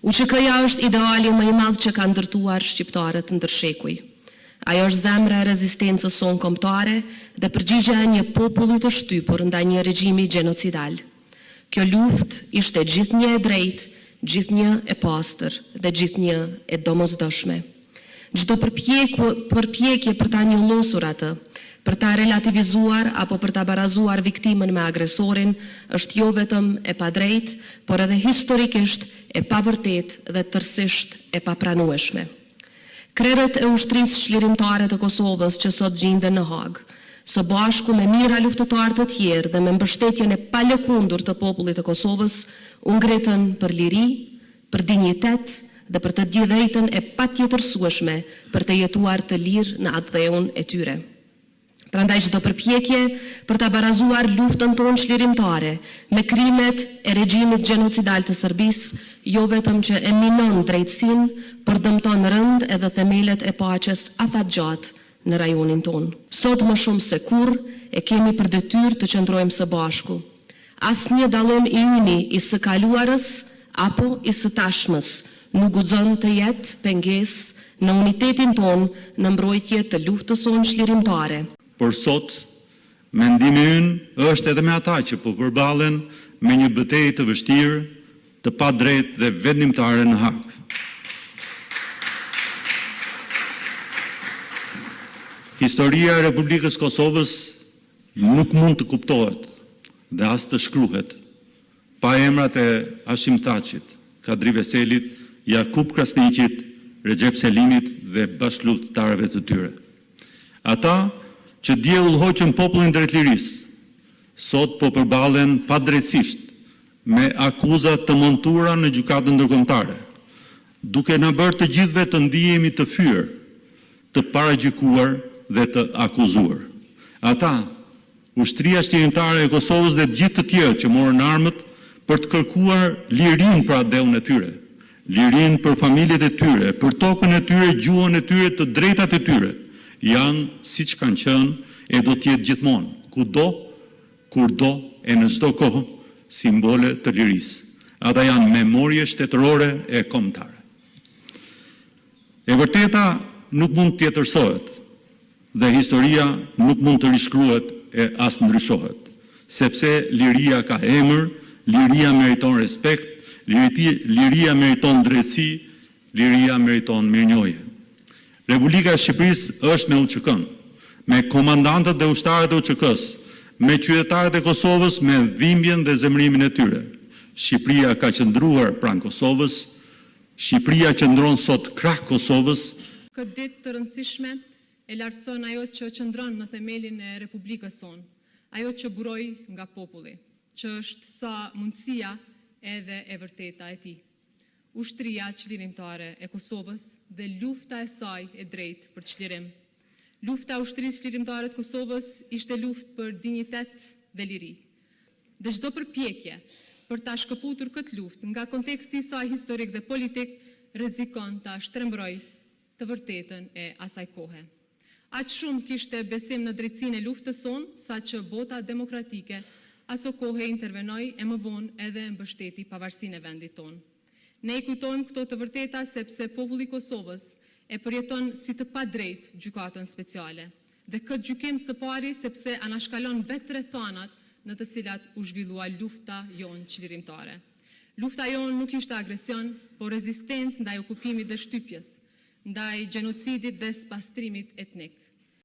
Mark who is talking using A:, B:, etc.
A: UÇK-ja është ideali më I madh që ka ndërtuar shqiptarët ndërshekuj. Ajo është zemra e rezistencës sonë kombëtare dhe përgjigjja e një populli të shtypur ndaj një regjimi gjenocidal. Kjo luftë ishte gjithnjë e drejtë, gjithnjë e pastër dhe gjithnjë e domosdoshme. Çdo përpjekje për ta njollosur atë, për ta relativizuar apo për ta barazuar viktimën me agresorin është jo vetëm e padrejtë, por edhe historikisht e pavërtetë dhe tërësisht e papranueshme. Krerët e ushtrisë çlirimtare të Kosovës që sot gjenden në Hag, së bashku me mijëra luftëtarë të tjerë dhe me mbështetjen e palëkundur të popullit të Kosovës, u ngritën për liri, për dinjitet dhe për të drejtën e patjetërsueshme për të jetuar të lirë në atë dheun e tyre. Prandaj çdo përpjekje për ta barazuar luftën tonë çlirimtare me krimet e regjimit gjenocidal të Serbisë, jo vetëm që e minon drejtësinë, por dëmton rënd edhe themelet e paqes afatgjatë në rajonin tonë. Sot më shumë se kurrë e kemi për detyrë të qëndrojmë së bashku. Asnjë dallim I yni I së kaluarës apo I së tashmës nuk guxon të jetë pengesë në unitetin tonë në mbrojtje të luftës sonë çlirimtare.
B: Por sot, mendimi ynë është edhe me ata që po përballen me një betejë të vështirë, të padrejtë dhe vendimtare në Hag. Historia e Republikës Kosovës nuk mund të kuptohet dhe as të shkruhet pa emrat e Hashim Thaçit, Kadri Veselit, Jakub Krasniqit, Recep Selimit dhe bashkëluftëtarëve të tyre. Ata që dje udhëhoqën popullin drejt lirisë, sot po përballen padrejtësisht me akuza të montura në gjykatën ndërkombëtare, duke na bërë të gjithëve të ndihemi të fyer, të paragjykuar dhe të akuzuar. Ata, ushtria çlirimtare e Kosovës dhe të gjithë të tjerë që morën armët për të kërkuar lirinë për atë dheun e tyre, lirinë për familjet e tyre, për tokën e tyre, gjuhën e tyre, të drejtat e tyre, janë siç kanë qenë e do të jetë gjithmonë, kudo, kurdo e në çdo kohë simbole të lirisë. Ata janë memorie shtetërore e kombëtare. E vërteta nuk mund të tjetërsohet dhe historia nuk mund të rishkruhet e as ndryshohet, sepse liria ka emër, liria meriton respekt, liria meriton drejtësi, liria meriton mirënjohje. Republika e Shqipërisë është me UÇK-n, me komandantët dhe ushtarët e UÇK-s, me qytetarët e Kosovës me dhimbjen dhe zemërimin e tyre. Shqipëria ka qëndruar pranë Kosovës, Shqipëria qëndron sot krah Kosovës.
C: Këtë ditë të rëndësishme e lartëson ajo që qëndron në themelin e Republikës sonë, ajo që buroi nga populli, që është sa mundësia edhe e vërteta e tij. Ushtria çlirimtare e Kosovës dhe lufta e saj e drejtë për çlirim. Lufta e ushtrisë çlirimtare të Kosovës ishte luftë për dinjitet dhe liri. Dhe çdo përpjekje për ta shkëputur këtë luftë nga konteksti I saj historik dhe politik rrezikon ta shtrembrojë të vërtetën e asaj kohe. Aq shumë kishte besim në drejtsinë e luftës sonë, saqë bota demokratike aso kohë intervenoi e më vonë edhe mbështeti pavarësinë e vendit tonë. Ne I kujtojmë këto të vërteta sepse populli I Kosovës e përjeton si të padrejtë gjykatën speciale. Dhe këtë gjykim së pari sepse anashkalon vetë rrethanat në të cilat u zhvillua lufta jonë çlirimtare. Lufta jonë nuk ishte agresion, por rezistencë ndaj okupimit dhe shtypjes, ndaj gjenocidit dhe spastrimit etnik.